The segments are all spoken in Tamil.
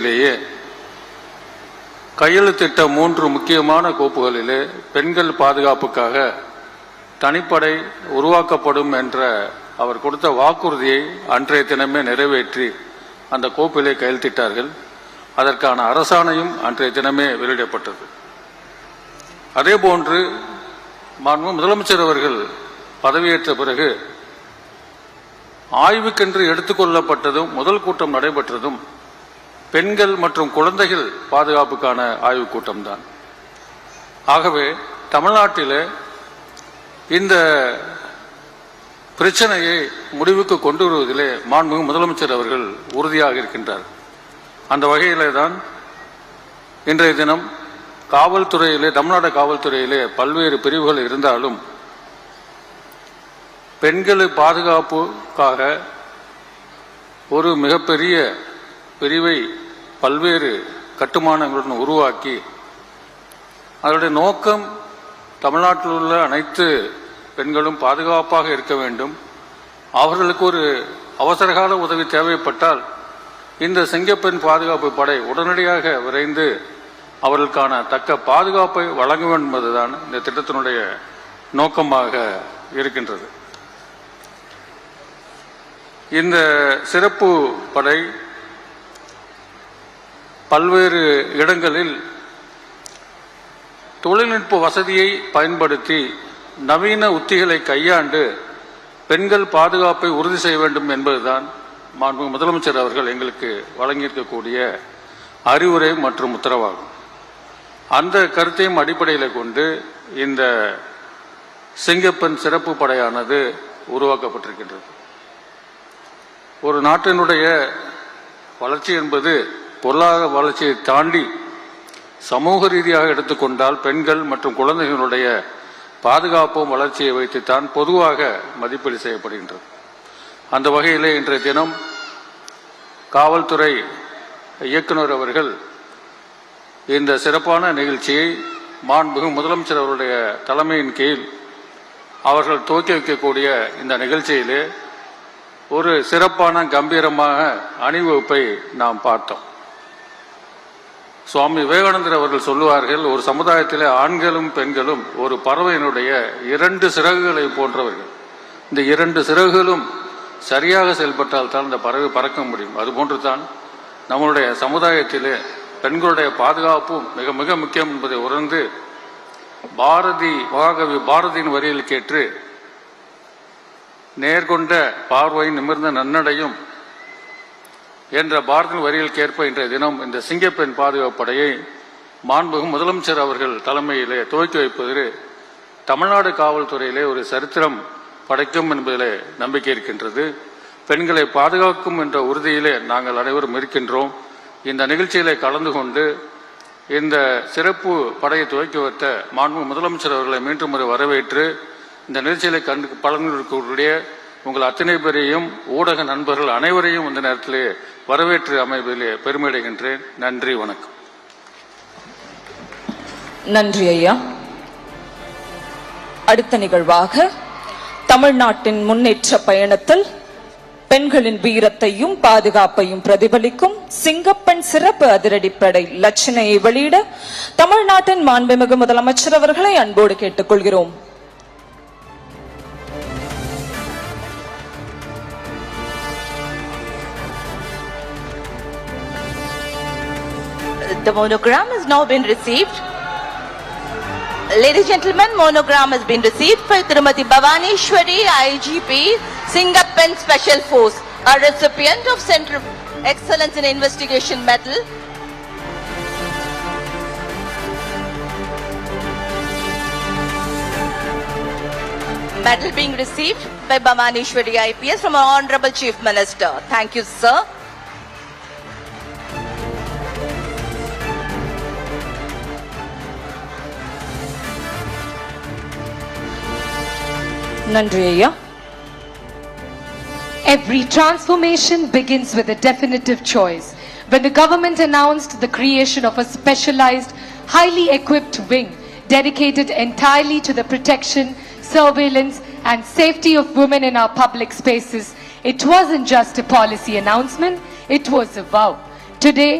பருவத்திலேயே கையெழுத்திட்ட 3 முக்கியமான கோப்புகளிலே பெண்கள் பாதுகாப்புக்காக தனிப்படை உருவாக்கப்படும் என்ற அவர் கொடுத்த வாக்குறுதியை அன்றைய தினமே நிறைவேற்றி அந்த கோப்பிலே கையெழுத்திட்டார்கள். அதற்கான அரசாணையும் அன்றைய தினமே வெளியிடப்பட்டது. அதேபோன்று முதலமைச்சர் அவர்கள் பதவியேற்ற பிறகு ஆய்வுக்கென்று எடுத்துக்கொள்ளப்பட்டதும் முதல் கூட்டம் நடைபெற்றதும் பெண்கள் மற்றும் குழந்தைகள் பாதுகாப்புக்கான ஆய்வுக் கூட்டம்தான். ஆகவே தமிழ்நாட்டில் இந்த பிரச்சனையை முடிவுக்கு கொண்டு வருவதிலே மாண்புமிகு முதலமைச்சர் அவர்கள் உறுதியாக இருக்கின்றார். அந்த வகையிலே தான் இன்றைய தினம் காவல்துறையிலே, தமிழ்நாடு காவல்துறையிலே பல்வேறு பிரிவுகள் இருந்தாலும் பெண்கள் பாதுகாப்புக்காக ஒரு மிகப்பெரிய பிரிவை பல்வேறு கட்டுமானங்களுடன் உருவாக்கி அதனுடைய நோக்கம் தமிழ்நாட்டில் உள்ள அனைத்து பெண்களும் பாதுகாப்பாக இருக்க வேண்டும். அவர்களுக்கு ஒரு அவசரகால உதவி தேவைப்பட்டால் இந்த சிங்கப்பெண் பாதுகாப்பு படை உடனடியாக விரைந்து அவர்களுக்கான தக்க பாதுகாப்பை வழங்க வேண்டும் என்பதுதான் இந்த திட்டத்தினுடைய நோக்கமாக இருக்கின்றது. இந்த சிறப்பு படை பல்வேறு இடங்களில் தொழில்நுட்ப வசதியை பயன்படுத்தி நவீன உத்திகளை கையாண்டு பெண்கள் பாதுகாப்பை உறுதி செய்ய வேண்டும் என்பதுதான் மாண்புமிகு முதலமைச்சர் அவர்கள் எங்களுக்கு வழங்கியிருக்கக்கூடிய அறிவுரை மற்றும் உத்தரவாகும். அந்த கருத்தையும் அடிப்படையில் கொண்டு இந்த சிங்கப்பெண் சிறப்பு படையானது உருவாக்கப்பட்டிருக்கின்றது. ஒரு நாட்டினுடைய வளர்ச்சி என்பது பொருளாதார வளர்ச்சியை தாண்டி சமூக ரீதியாக எடுத்துக்கொண்டால் பெண்கள் மற்றும் குழந்தைகளுடைய பாதுகாப்பும் வளர்ச்சியை வைத்துத்தான் பொதுவாக மதிப்பீடு செய்யப்படுகின்றது. அந்த வகையிலே இன்றைய தினம் காவல்துறை இயக்குனர் அவர்கள் இந்த சிறப்பான நிகழ்ச்சியை மாண்புமிகு முதலமைச்சர் அவருடைய தலைமையின் கீழ் அவர்கள் துவக்கி வைக்கக்கூடிய இந்த நிகழ்ச்சியிலே ஒரு சிறப்பான கம்பீரமாக அணிவகுப்பை நாம் பார்த்தோம். சுவாமி விவேகானந்தர் அவர்கள் சொல்லுவார்கள், ஒரு சமுதாயத்திலே ஆண்களும் பெண்களும் ஒரு பறவையினுடைய 2 சிறகுகளை போன்றவர்கள். இந்த 2 சிறகுகளும் சரியாக செயல்பட்டால் தான் இந்த பறவை பறக்க முடியும். அதுபோன்று தான் நம்மளுடைய சமுதாயத்திலே பெண்களுடைய பாதுகாப்பும் மிக மிக முக்கியம் என்பதை உணர்ந்து மகாகவி பாரதியின் வரியில் கேட்டு நேர்கொண்ட பார்வை நிமிர்ந்த நன்னடையும் என்ற பாரதியின் வரியில் கேட்ப இன்றைய தினம் இந்த சிங்கப்பெண் பாதுகாப்பு படையை மாண்புமிகு முதலமைச்சர் அவர்கள் தலைமையிலே துவக்கி வைப்பது தமிழ்நாடு காவல்துறையிலே ஒரு சரித்திரம் படைக்கும் என்பதிலே நம்பிக்கை இருக்கின்றது. பெண்களை பாதுகாக்கும் என்ற உறுதியிலே நாங்கள் அனைவரும் இருக்கின்றோம். இந்த நிகழ்ச்சியிலே கலந்து கொண்டு இந்த சிறப்பு படையை துவக்கி வைத்த மாண்புமிகு முதலமைச்சர் அவர்களை மீண்டும் ஒரு வரவேற்று இந்த நிகழ்ச்சியிலே பலன்களுடைய உங்கள் அத்தனை பேரையும் ஊடக நண்பர்கள் அனைவரையும் இந்த நேரத்திலே வரவேற்று அமைவதிலே பெருமையடைகின்றேன். நன்றி, வணக்கம். நன்றி ஐயா. அடுத்த நிகழ்வாக தமிழ்நாட்டின் முன்னேற்ற பயணத்தில் பெண்களின் வீரத்தையும் பாதுகாப்பையும் பிரதிபலிக்கும் சிங்கப்பெண் சிறப்பு அதிரடிப்படை லட்சணையை வெளியிட தமிழ்நாட்டின் மாண்புமிகு முதலமைச்சர் அவர்களை அன்போடு கேட்டுக்கொள்கிறோம். The monogram has now been received. Ladies and gentlemen, monogram has been received for Tirumati Bhavaneshwari, IGP, Singapore Special Force, a recipient of Center of Excellence in Investigation Medal. Medal being received by Bhavaneshwari IPS from our Honorable Chief Minister. Thank you, sir. நன்றி ஐயா. Every transformation begins with a definitive choice. When the government announced the creation of a specialized, highly equipped wing dedicated entirely to the protection, surveillance and safety of women in our public spaces, it wasn't just a policy announcement, it was a vow. Today,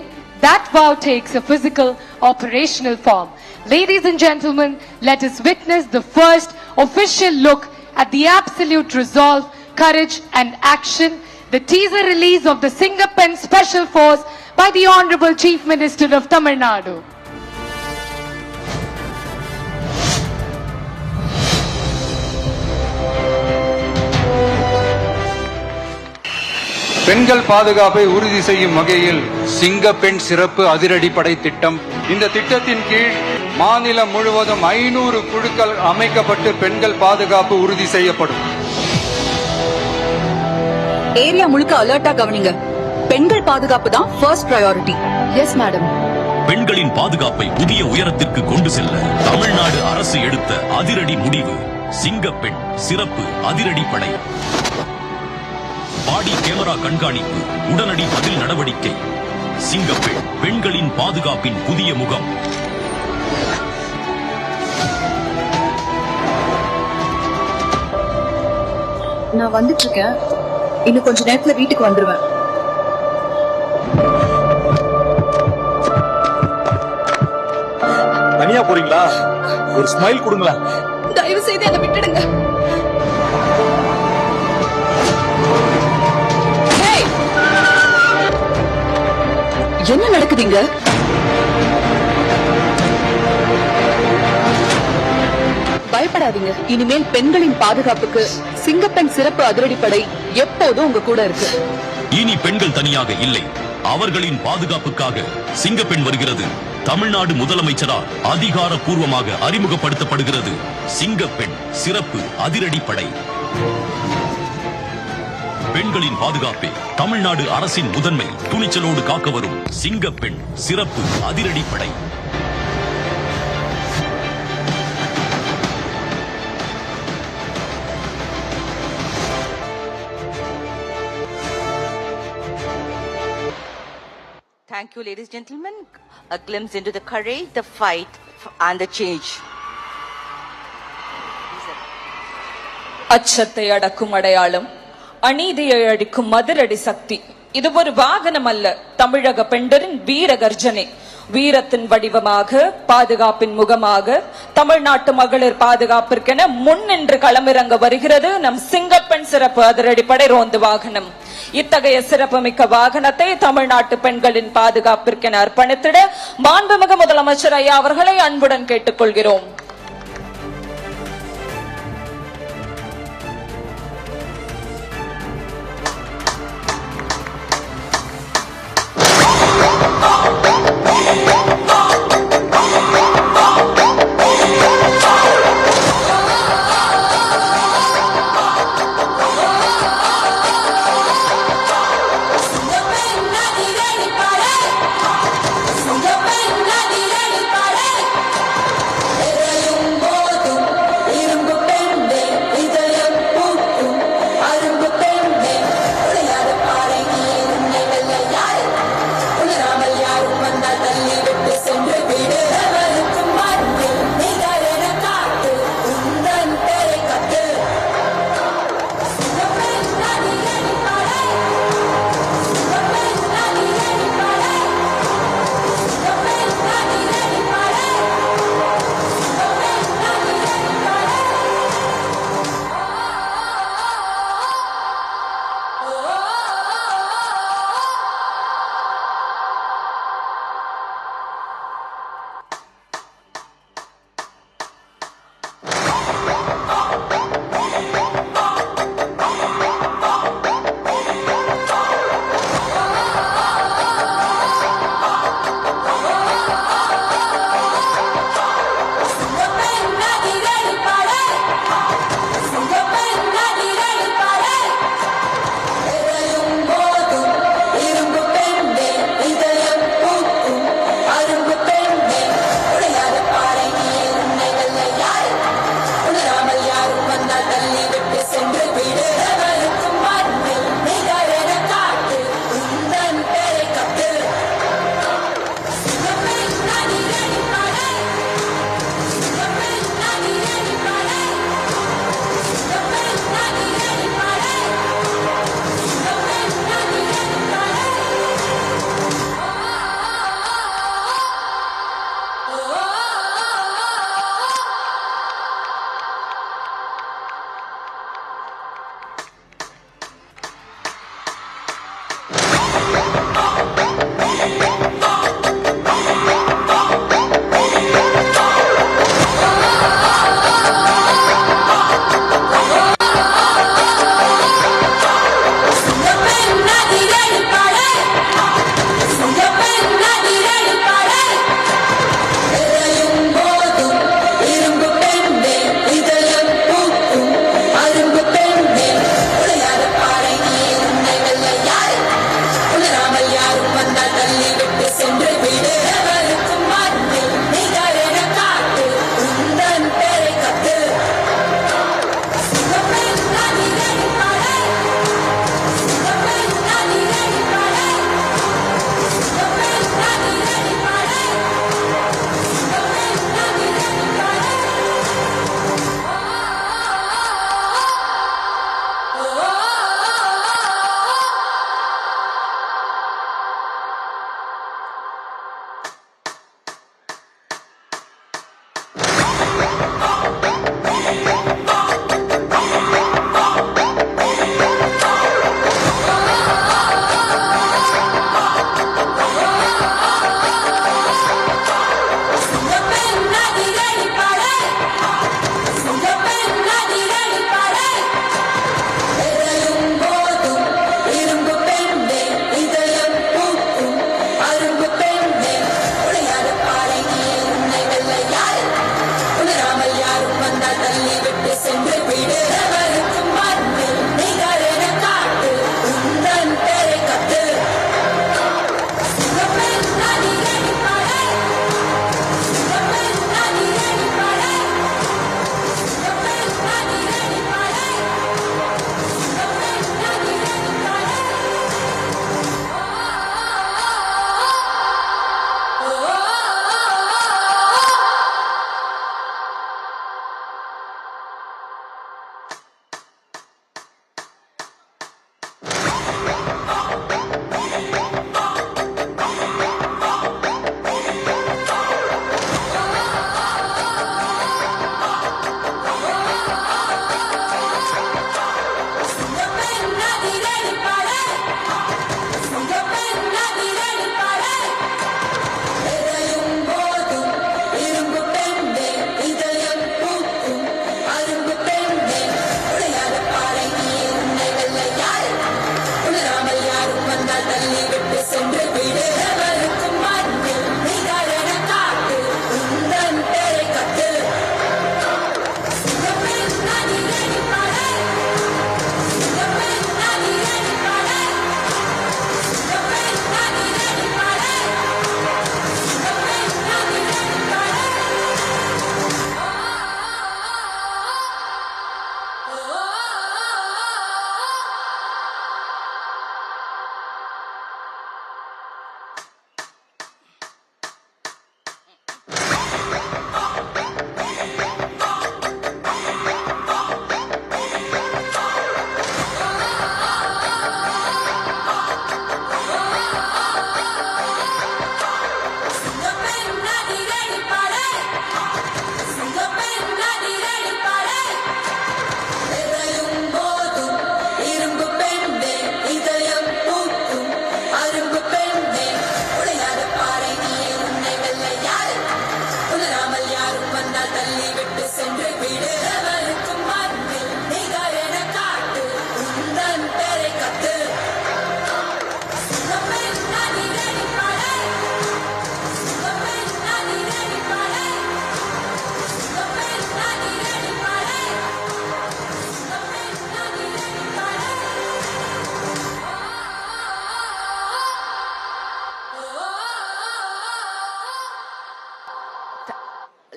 that vow takes a physical, operational form. Ladies and gentlemen, let us witness the first official look at the absolute resolve, courage and action, the teaser release of the Singapore Special Force by the Honorable Chief Minister of Tamil Nadu. பெண்கள் பாதுகாப்பை உறுதி செய்யும் வகையில் சிங்கப்பெண் சிறப்பு அதிரடிப்படை திட்டம். இந்த திட்டத்தின் கீழ் மாநிலம் முழுவதும் 500 குழுக்கள் அமைக்கப்பட்டு பெண்கள் பாதுகாப்பு உறுதி செய்யப்படும். ஏரியா முழுக்க அலர்ட்டா கவனிங்க. பெண்கள் பாதுகாப்பு தான் ஃபர்ஸ்ட் பிரையாரிட்டி. Yes madam. பெண்களின் பாதுகாப்பை புதிய உயரத்திற்கு கொண்டு செல்ல தமிழ்நாடு அரசு எடுத்த அதிரடி முடிவு சிங்கப்பெண் சிறப்பு அதிரடிப்படை. பாடி கேமரா கண்காணிப்பு, உடனடி பதில் நடவடிக்கை. சிங்கப்பெண் பெண்களின் பாதுகாப்பின் புதிய முகம். நான் வந்துட்டு இருக்கேன். இன்னும் கொஞ்ச நேரத்துல வீட்டுக்கு வந்துருவேன். தனியா போறீங்களா? ஒரு ஸ்மைல் கொடுங்களா? தயவு செய்து என்ன விட்டுடுங்க. என்ன நடக்குதுங்க? பயப்படாதீங்க. இனிமேல் பெண்களின் பாதுகாப்புக்கு சிங்கப்பெண் சிறப்பு அதிரடிப்படை எப்போதும் உங்க கூட இருக்கு. இனி பெண்கள் தனியாக இல்லை, அவர்களின் பாதுகாப்புக்காக சிங்கப்பெண் வருகிறது. தமிழ்நாடு முதலமைச்சரால் அதிகாரப்பூர்வமாக அறிமுகப்படுத்தப்படுகிறது சிங்கப்பெண் சிறப்பு அதிரடிப்படை. பெண்களின் பாதுகாப்பே தமிழ்நாடு அரசின் முதன்மை. துணிச்சலோடு காக்க வரும் சிங்கப்பெண் சிறப்பு அதிரடிப்படை. Thank you, ladies and gentlemen. A glimpse into the courage, the fight, and the change. அச்சத்தை அடக்கும் அடையாளம், அநீதியை அழிக்கும் அதிரடி சக்தி. இது ஒரு வாகனம் அல்ல, தமிழக பெண்டரின் வீர கர்ஜனை. வீரத்தின் வடிவமாக, பாதுகாப்பின் முகமாக, தமிழ்நாட்டு மகளிர் பாதுகாப்பிற்கென முன்னின்று களமிறங்க வருகிறது நம் சிங்கப்பெண் சிறப்பு அதிரடிப்படை ரோந்து வாகனம். இத்தகைய சிறப்புமிக்க வாகனத்தை தமிழ்நாட்டு பெண்களின் பாதுகாப்பிற்கென அர்ப்பணித்திட மாண்புமிகு முதலமைச்சர் ஐயா அவர்களை அன்புடன் கேட்டுக்கொள்கிறோம்.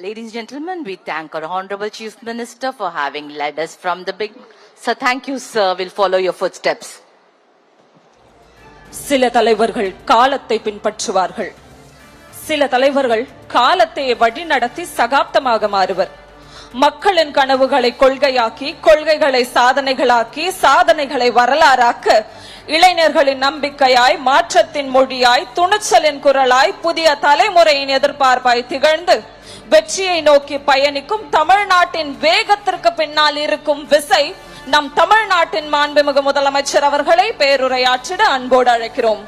Ladies and gentlemen, we thank our Honorable Chief Minister for having led us from the big. Sir, thank you, sir. We'll follow your footsteps. சில தலைவர்கள் காலத்தை பின்பற்றுவார்கள், சில தலைவர்கள் காலத்தை வழிநடத்தி சகாப்தமாக மாறுவர். மக்களின் கனவுகளை கொள்கையாக்கி, கொள்கைகளை சாதனைகளாக்கி, சாதனைகளை வரலாறாக்க, இளைஞர்களின் நம்பிக்கையாய், மாற்றத்தின் மொழியாய், துணிச்சலின் குரலாய், புதிய தலைமுறையின் எதிர்பார்ப்பாய் திகழ்ந்து வெற்றியை நோக்கி பயணிக்கும் தமிழ்நாட்டின் வேகத்திற்கு பின்னால் இருக்கும் விசை நம் தமிழ்நாட்டின் மாண்புமிகு முதலமைச்சர் அவர்களை பேருரையாற்றிட அன்போடு அழைக்கிறோம்.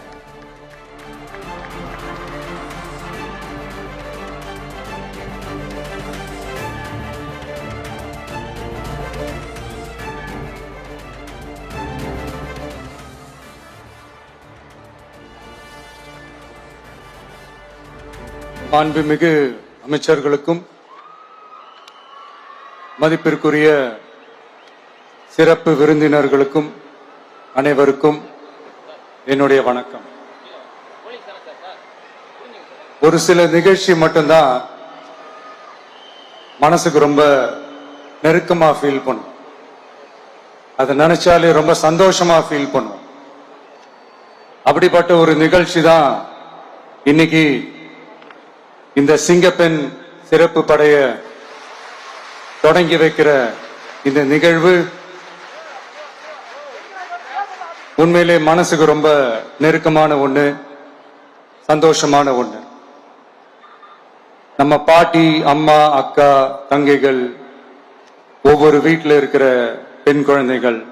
மாண்புமிகு அமைச்சர்களுக்கும் மதிப்பிற்குரிய சிறப்பு விருந்தினர்களுக்கும் அனைவருக்கும் என்னுடைய வணக்கம். ஒரு சில நிகழ்ச்சி மட்டும்தான் மனசுக்கு ரொம்ப நெருக்கமா ஃபீல் பண்ணும், அதை நினைச்சாலே ரொம்ப சந்தோஷமா ஃபீல் பண்ணும். அப்படிப்பட்ட ஒரு நிகழ்ச்சி தான் இன்னைக்கு இந்த சிங்கப்பெண் சிறப்பு படைய தொடங்கி வைக்கிற இந்த நிகழ்வு. உண்மையிலே மனசுக்கு ரொம்ப நெருக்கமான ஒண்ணு, சந்தோஷமான ஒண்ணு. நம்ம பாட்டி, அம்மா, அக்கா, தங்கைகள், ஒவ்வொரு வீட்டில் இருக்கிற பெண் குழந்தைகள்,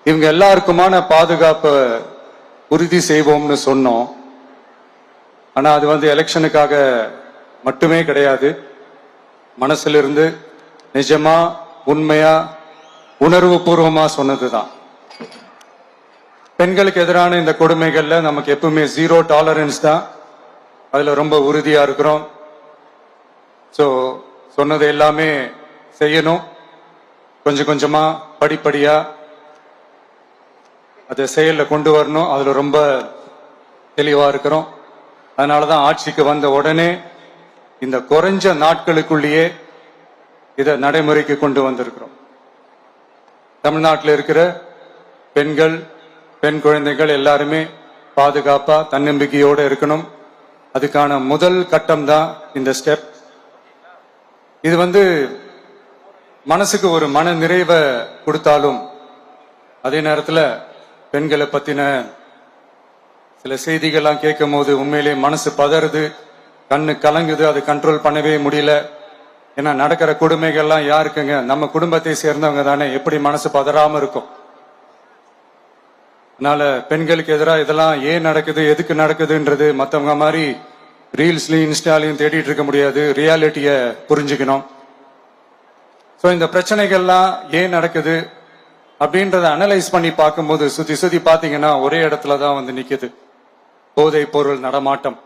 இவங்க எல்லாருக்குமான பாதுகாப்பை உறுதி செய்வோம்னு சொன்னோம். ஆனா அது எலெக்ஷனுக்காக மட்டுமே கிடையாது, மனசுல இருந்து நிஜமா உண்மையா உணர்வு பூர்வமா சொன்னதுதான். பெண்களுக்கு எதிரான இந்த கொடுமைகள்ல நமக்கு எப்பவுமே 0 டாலரன்ஸ் தான், அதுல ரொம்ப உறுதியா இருக்கிறோம். சோ சொன்னது எல்லாமே செய்யணும், கொஞ்சம் கொஞ்சமா படிப்படியா அதை செயல்ல கொண்டு வரணும், அதுல ரொம்ப தெளிவா இருக்கிறோம். அதனாலதான் ஆட்சிக்கு வந்த உடனே இந்த குறைஞ்ச நாட்களுக்குள்ளேயே இதை நடைமுறைக்கு கொண்டு வந்திருக்கிறோம். தமிழ்நாட்டில் இருக்கிற பெண்கள், பெண் குழந்தைகள் எல்லாருமே பாதுகாப்பா தன்னம்பிக்கையோட இருக்கணும். அதுக்கான முதல் கட்டம் தான் இந்த ஸ்டெப். இது மனசுக்கு ஒரு மன நிறைவை கொடுத்தாலும் அதே நேரத்தில் பெண்களை பத்தின சில செய்திகள்லாம் கேட்கும் போது உண்மையிலே மனசு பதறுது, கண்ணு கலங்குது, அது கண்ட்ரோல் பண்ணவே முடியல. ஏன்னா நடக்கிற கொடுமைகள்லாம் யாருக்குங்க, நம்ம குடும்பத்தை சேர்ந்தவங்க தானே, எப்படி மனசு பதறாம இருக்கும்? அதனால பெண்களுக்கு எதிராக இதெல்லாம் ஏன் நடக்குது, எதுக்கு நடக்குதுன்றது மற்றவங்க மாதிரி ரீல்ஸ்லயும் இன்ஸ்டாலையும் தேடிட்டு இருக்க முடியாது, ரியாலிட்டிய புரிஞ்சுக்கணும். ஸோ இந்த பிரச்சனைகள்லாம் ஏன் நடக்குது அப்படின்றத அனலைஸ் பண்ணி பார்க்கும்போது சுத்தி சுத்தி பார்த்தீங்கன்னா ஒரே இடத்துல தான் நிக்குது. போதை பொருள் நடமாட்டம்,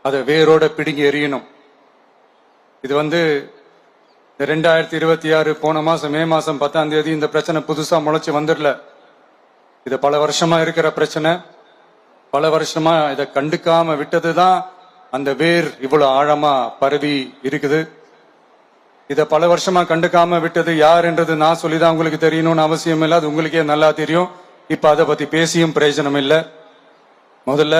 அதை வேரோட பிடுங்கி எறியணும். இது 2026 போன மாசம் மே மாசம் 10ஆம் தேதி இந்த பிரச்சனை புதுசா முளைச்சு வந்துடல. இது பல வருஷமா இருக்கிற பிரச்சனை. பல வருஷமா இதை கண்டுக்காம விட்டதுதான் அந்த வேர் இவ்வளவு ஆழமா பரவி இருக்குது. இத பல வருஷமா கண்டுக்காம விட்டது யாருன்றது நான் சொல்லிதான் உங்களுக்கு தெரியணும்னு அவசியம் இல்லை, அது உங்களுக்கே நல்லா தெரியும். இப்ப அதை பத்தி பேசியும் பிரயோஜனம் இல்லை. முதல்ல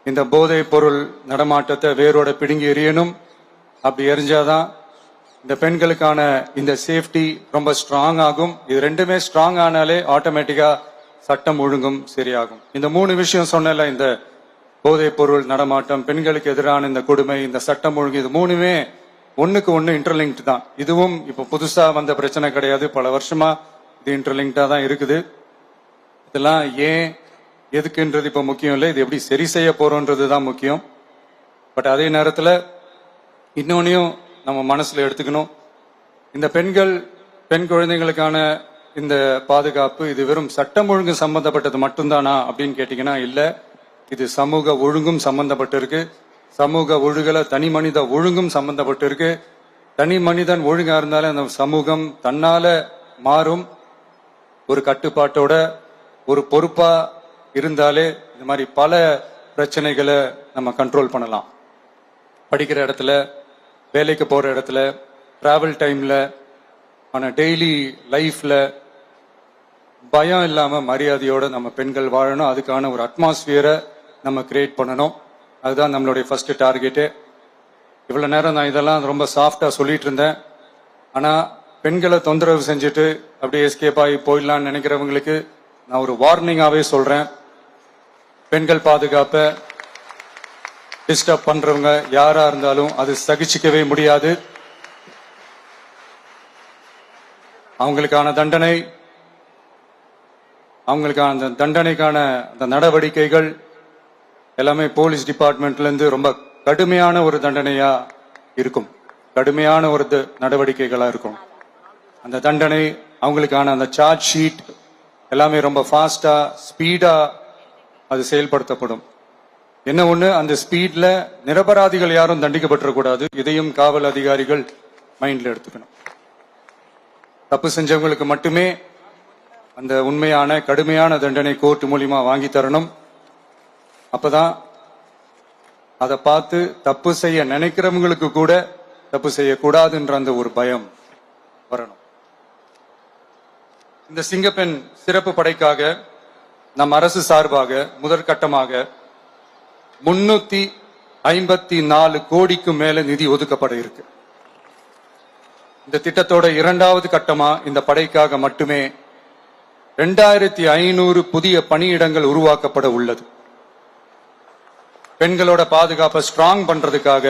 இந்த போதை பொருள் நடமாட்டத்தை வேரோட பிடுங்கி எறியணும். அப்படி எரிஞ்சாதான் இந்த பெண்களுக்கான இந்த சேஃப்டி ரொம்ப ஸ்ட்ராங் ஆகும். இது ரெண்டுமே ஸ்ட்ராங் ஆனாலே ஆட்டோமேட்டிக்கா சட்டம் ஒழுங்கும் சரியாகும். இந்த 3 விஷயம் சொன்னல, இந்த போதை பொருள் நடமாட்டம், பெண்களுக்கு எதிரான இந்த கொடுமை, இந்த சட்டம் ஒழுங்கு, இது 3மே ஒண்ணுக்கு ஒண்ணு இன்டர்லிங்க்ட் தான். இதுவும் இப்ப புதுசா வந்த பிரச்சனை கிடையாது, பல வருஷமா இது இன்டர்லிங்க்டா தான் இருக்குது. இதெல்லாம் ஏன் எதுக்குன்றது இப்ப முக்கியம் இல்லை, இது எப்படி சரி செய்ய போறோன்றது தான் முக்கியம். பட் அதே நேரத்துல இன்னொன்னையும் நம்ம மனசுல எடுத்துக்கணும். இந்த பெண் குழந்தைகளுக்கான இந்த பாதுகாப்பு இது வெறும் சட்டம் ஒழுங்கு சம்பந்தப்பட்டது மட்டும்தானா அப்படின்னு கேட்டீங்கன்னா இல்ல, இது சமூக ஒழுங்கும் சம்பந்தப்பட்டு இருக்கு. சமூக ஒழுகல தனி மனித ஒழுங்கும் சம்பந்தப்பட்டு இருக்கு. தனி மனிதன் ஒழுங்கா இருந்தாலே அந்த சமூகம் தன்னால மாறும். ஒரு கட்டுப்பாட்டோட ஒரு பொறுப்பா இருந்தாலே இந்த மாதிரி பல பிரச்சனைகளை நம்ம கண்ட்ரோல் பண்ணலாம். படிக்கிற இடத்துல, வேலைக்கு போகிற இடத்துல, ட்ராவல் டைமில், ஆனால் டெய்லி லைஃப்பில் பயம் இல்லாமல் மரியாதையோடு நம்ம பெண்கள் வாழணும். அதுக்கான ஒரு அட்மாஸ்பியரை நம்ம கிரியேட் பண்ணணும். அதுதான் நம்மளுடைய ஃபர்ஸ்ட் டார்கெட்டு. இவ்வளோ நேரம் நான் இதெல்லாம் ரொம்ப சாஃப்டாக சொல்லிட்டு இருந்தேன். ஆனால் பெண்களை தொந்தரவு செஞ்சுட்டு அப்படியே எஸ்கேப் ஆகி போயிடலான்னு நினைக்கிறவங்களுக்கு நான் ஒரு வார்னிங்காகவே சொல்கிறேன். பெண்கள் பாதுகாப்பை டிஸ்டர்ப் பண்ணுறவங்க யாராக இருந்தாலும் அது சகிச்சிக்கவே முடியாது. அவங்களுக்கான தண்டனைக்கான அந்த நடவடிக்கைகள் எல்லாமே போலீஸ் டிபார்ட்மெண்ட்லேருந்து ரொம்ப கடுமையான ஒரு தண்டனையா இருக்கும், கடுமையான ஒரு நடவடிக்கைகளாக இருக்கும். அந்த தண்டனை, அவங்களுக்கான அந்த சார்ஜ் ஷீட் எல்லாமே ரொம்ப ஃபாஸ்டா ஸ்பீடா அது செயல்படுத்தப்படும். என்ன ஒண்ணு, அந்த ஸ்பீட்ல நிரபராதிகள் யாரும் தண்டிக்கப்பட்டிருக்கூடாது. இதையும் காவல் அதிகாரிகள் மைண்ட்ல எடுத்துக்கணும். தப்பு செஞ்சவங்களுக்கு மட்டுமே அந்த உண்மையான கடுமையான தண்டனை கோர்ட் மூலியமா வாங்கி தரணும். அப்பதான் அதை பார்த்து தப்பு செய்ய நினைக்கிறவங்களுக்கு கூட தப்பு செய்யக்கூடாதுன்ற அந்த ஒரு பயம் வரணும். இந்த சிங்கப்பெண் சிறப்பு படைக்காக நம் அரசு சார்பாக முதற்கட்டமாக 354 கோடிக்கு மேல நிதி ஒதுக்கப்பட இருக்கு. இந்த திட்டத்தோட இரண்டாவது கட்டமா இந்த படைக்காக மட்டுமே 2500 புதிய பணியிடங்கள் உருவாக்கப்பட உள்ளது. பெண்களோட பாதுகாப்பை ஸ்ட்ராங் பண்றதுக்காக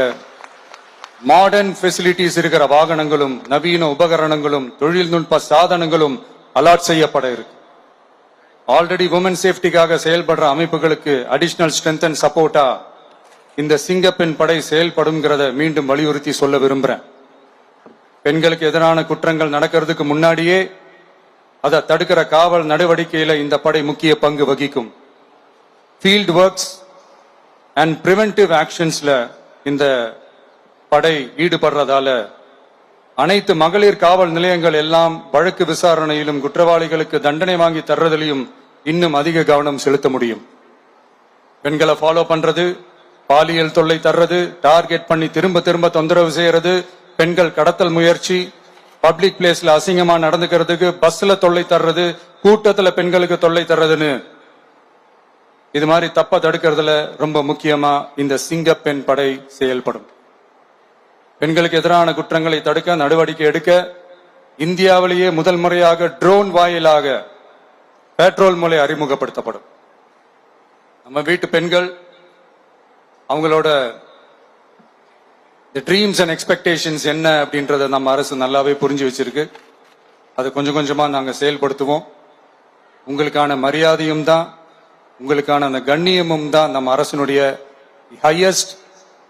மாடர்ன் ஃபெசிலிட்டிஸ் இருக்கிற வாகனங்களும் நவீன உபகரணங்களும் தொழில்நுட்ப சாதனங்களும் அலாட் செய்யப்பட இருக்கு. ஆல்ரெடி உமன் சேஃப்டிக்காக செயல்படுற அமைப்புகளுக்கு அடிஷனல் ஸ்ட்ரென்த் அண்ட் சப்போர்ட்டா இந்த சிங்கப்பெண் படை செயல்படும்ங்கிறத மீண்டும் வலியுறுத்தி சொல்ல விரும்புறேன். பெண்களுக்கு எதிரான குற்றங்கள் நடக்கிறதுக்கு முன்னாடியே அதை தடுக்கிற காவல் நடவடிக்கையில இந்த படை முக்கிய பங்கு வகிக்கும். ஃபீல்ட் ஒர்க்ஸ் அண்ட் பிரிவென்டிவ் ஆக்ஷன்ஸ்ல இந்த படை ஈடுபடுறதால அனைத்து மகளிர் காவல் நிலையங்கள் எல்லாம் வழக்கு விசாரணையிலும் குற்றவாளிகளுக்கு தண்டனை வாங்கி தர்றதிலையும் இன்னும் அதிக கவனம் செலுத்த முடியும். பெண்களை ஃபாலோ பண்றது, பாலியல் தொல்லை தர்றது, டார்கெட் பண்ணி திரும்ப திரும்ப தொந்தரவு செய்யறது, பெண்கள் கடத்தல் முயற்சி, பப்ளிக் பிளேஸ்ல அசிங்கமா நடந்துக்கிறதுக்கு பஸ்ல தொல்லை தர்றது, கூட்டத்துல பெண்களுக்கு தொல்லை தர்றதுன்னு இது மாதிரி தப்ப தடுக்கிறதுல ரொம்ப முக்கியமா இந்த சிங்கப்பெண் படை செயல்படும். பெண்களுக்கு எதிரான குற்றங்களை தடுக்க நடவடிக்கை எடுக்க இந்தியாவிலேயே முதல் முறையாக ட்ரோன் வாயிலாக பெட்ரோல் முறை அறிமுகப்படுத்தப்படும். நம்ம வீட்டு பெண்கள் அவங்களோட ட்ரீம்ஸ் அண்ட் எக்ஸ்பெக்டேஷன்ஸ் என்ன அப்படின்றத நம்ம அரசு நல்லாவே புரிஞ்சு வச்சிருக்கு. அது கொஞ்சம் கொஞ்சமா நாங்க செயல்படுத்துவோம். உங்களுக்கான மரியாதையும் தான், உங்களுக்கான அந்த கண்ணியமும் தான் நம்ம அரசினுடைய highest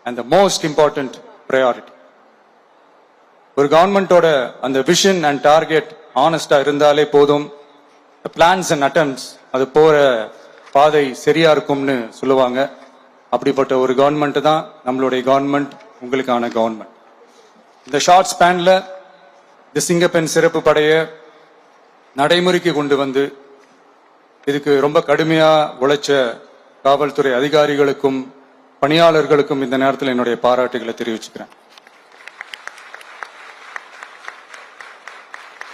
and the most important priority. ஒரு கவர்மெண்டோட அந்த விஷன் அண்ட் டார்கெட் ஆனஸ்டா இருந்தாலே போதும். பிளான்ஸ் அண்ட் அட்டெம்ப்ட்ஸ் அது போற பாதை சரியா இருக்கும்னு சொல்லுவாங்க. அப்படிப்பட்ட ஒரு கவர்மெண்ட் தான் நம்மளுடைய கவர்மெண்ட், உங்களுக்கான கவர்மெண்ட். இந்த ஷார்ட் ஸ்பேன்ல இந்த சிங்கப்பெண் சிறப்பு படைய நடைமுறைக்கு கொண்டு வந்து இதுக்கு ரொம்ப கடுமையா உழைச்ச காவல்துறை அதிகாரிகளுக்கும் பணியாளர்களுக்கும் இந்த நேரத்தில் என்னுடைய பாராட்டுகளை தெரிவிச்சுக்கிறேன்.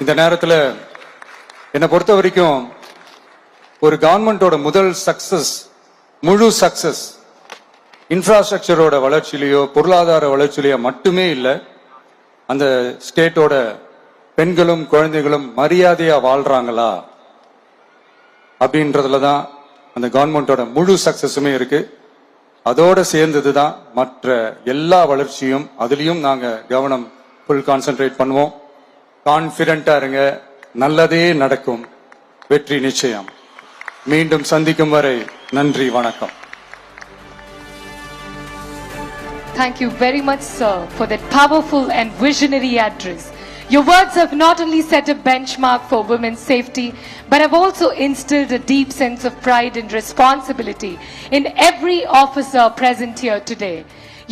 இந்த நேரத்தில் என்னை பொறுத்த வரைக்கும் ஒரு கவர்மெண்டோட முதல் சக்சஸ், முழு சக்சஸ் இன்ஃப்ராஸ்ட்ரக்சரோட வளர்ச்சியிலையோ பொருளாதார வளர்ச்சியிலையோ மட்டுமே இல்லை, அந்த ஸ்டேட்டோட பெண்களும் குழந்தைகளும் மரியாதையா வாழ்றாங்களா அப்படின்றதுல தான் அந்த கவர்மெண்டோட முழு சக்சஸுமே இருக்கு. அதோட சேர்ந்ததுதான் மற்ற எல்லா வளர்ச்சியும். அதுலயும் நாங்க கவனம் ஃபுல் கான்சென்ட்ரேட் பண்ணுவோம். கான்பிடென்டா இருங்க, நல்லதே நடக்கும், வெற்றி நிச்சயம். மீண்டும் சந்திக்கும் வரை நன்றி, வணக்கம். Thank you very much, sir, for that powerful and visionary address. Your words have not only set a benchmark for women's safety, but have also instilled a deep sense of pride and responsibility in every officer present here today.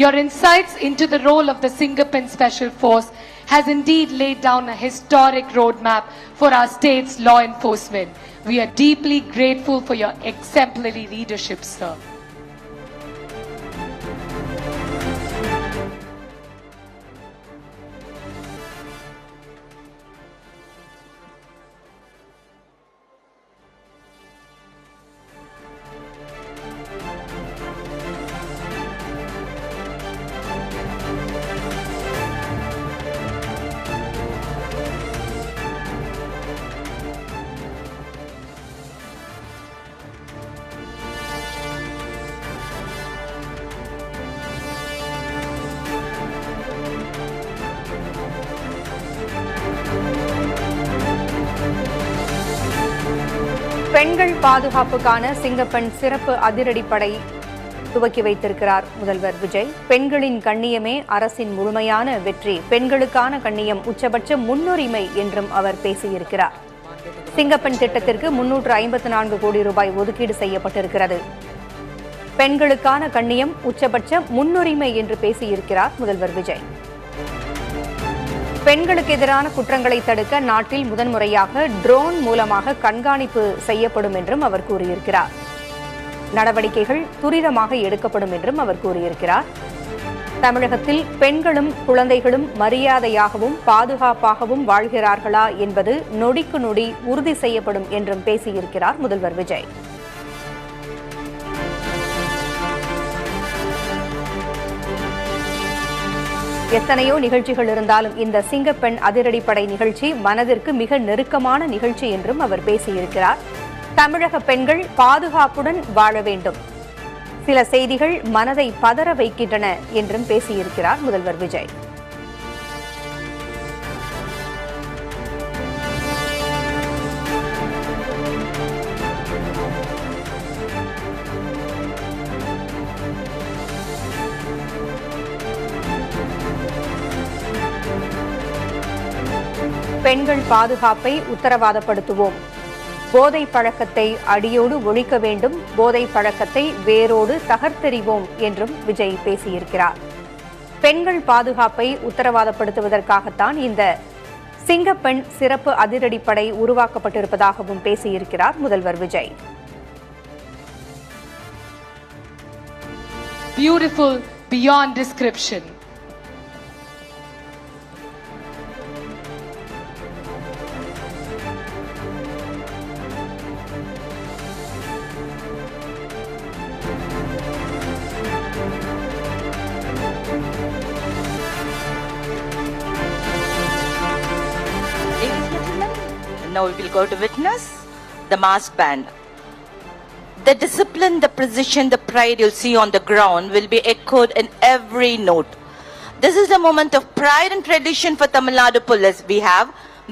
Your insights into the role of the Singapen Special Force has indeed laid down a historic roadmap for our state's law enforcement. We are deeply grateful for your exemplary leadership, sir. பெண்கள் பாதுகாப்புக்கான சிங்கப்பெண் சிறப்பு அதிரடிப்படை துவக்கி வைத்திருக்கிறார் முதல்வர் விஜய். பெண்களின் கண்ணியமே அரசின் முழுமையான வெற்றி, பெண்களுக்கான கண்ணியம் உச்சபட்ச முன்னுரிமை என்றும் அவர் பேசியிருக்கிறார். சிங்கப்பெண் திட்டத்திற்கு 354 கோடி ரூபாய் ஒதுக்கீடு செய்யப்பட்டிருக்கிறது. பெண்களுக்கான கண்ணியம் உச்சபட்ச முன்னுரிமை என்று பேசியிருக்கிறார் முதல்வர் விஜய். பெண்களுக்கு எதிரான குற்றங்களை தடுக்க நாட்டில் முதன்முறையாக ட்ரோன் மூலமாக கண்காணிப்பு செய்யப்படும் என்றும் அவர் கூறியிருக்கிறார். நடவடிக்கைகள் துரிதமாக எடுக்கப்படும் என்றும் அவர் கூறியிருக்கிறார். தமிழகத்தில் பெண்களும் குழந்தைகளும் மரியாதையாகவும் பாதுகாப்பாகவும் வாழ்கிறார்களா என்பது நொடிக்கு நொடி உறுதி செய்யப்படும் என்றும் பேசியிருக்கிறார் முதல்வர் விஜய். எத்தனையோ நிகழ்ச்சிகள் இருந்தாலும் இந்த சிங்கப்பெண் அதிரடிப்படை நிகழ்ச்சி மனதிற்கு மிக நெருக்கமான நிகழ்ச்சி என்றும் அவர் பேசியிருக்கிறார். தமிழக பெண்கள் பாதுகாப்புடன் வாழ வேண்டும், சில செய்திகள் மனதை பதற வைக்கின்றன என்றும் பேசியிருக்கிறார் முதல்வர் விஜய். பெண்கள் பாதுகாப்பை உத்தரவாதப்படுத்துவோம், போதை பழக்கத்தை அடியோடு ஒழிக்க வேண்டும், போதை பழக்கத்தை வேரோடு தகர்த்தெறிவோம் என்றும் விஜய் பேசியிருக்கிறார். பெண்கள் பாதுகாப்பை உத்தரவாதப்படுத்துவதற்காகத்தான் இந்த சிங்கப்பெண் சிறப்பு அதிரடிப்படை உருவாக்கப்பட்டிருப்பதாகவும் பேசியிருக்கிறார் முதல்வர் Vijay. Beautiful beyond description. Now we will go to witness the mass band. The discipline, the precision, the pride you'll see on the ground will be echoed in every note. This is a moment of pride and tradition for Tamil Nadu Police. We have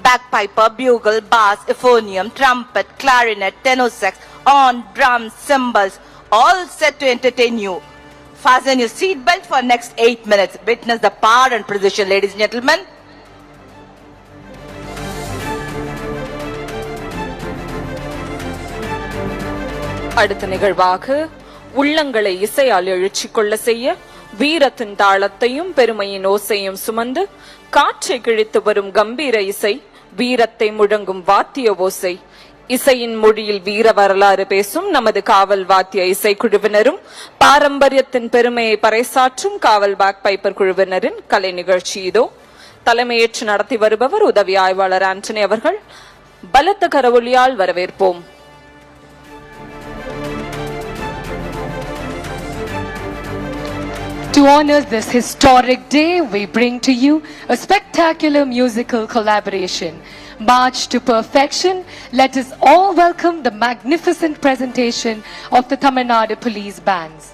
bagpiper, bugle, bass, euphonium, trumpet, clarinet, tenor sax, horn, drums, cymbals, all set to entertain you. Fasten your seatbelt for next 8 minutes. Witness the power and precision, ladies and gentlemen. அடுத்த நிகழ்வாக உள்ளங்களை இசையால் எழுச்சிக் கொள்ள செய்ய வீரத்தின் தாளத்தையும் பெருமையின் ஓசையும் சுமந்து காற்றை கிழித்து வரும் கம்பீர இசை, வீரத்தை முழங்கும் வாத்திய ஓசை, இசையின் மொழியில் வீர வரலாறு பேசும் நமது காவல் வாத்திய இசைக்குழுவினரும் பாரம்பரியத்தின் பெருமையை பறைசாற்றும் காவல் பேக் பைப்பர் குழுவினரின் கலை நிகழ்ச்சி இதோ. தலைமையேற்று நடத்தி வருபவர் உதவி ஆய்வாளர் ஆண்டனி அவர்கள். பலத்த கரவொலியால் வரவேற்போம். To honor this historic day, we bring to you a spectacular musical collaboration. March to perfection, let us all welcome the magnificent presentation of the Tamil Nadu Police Bands.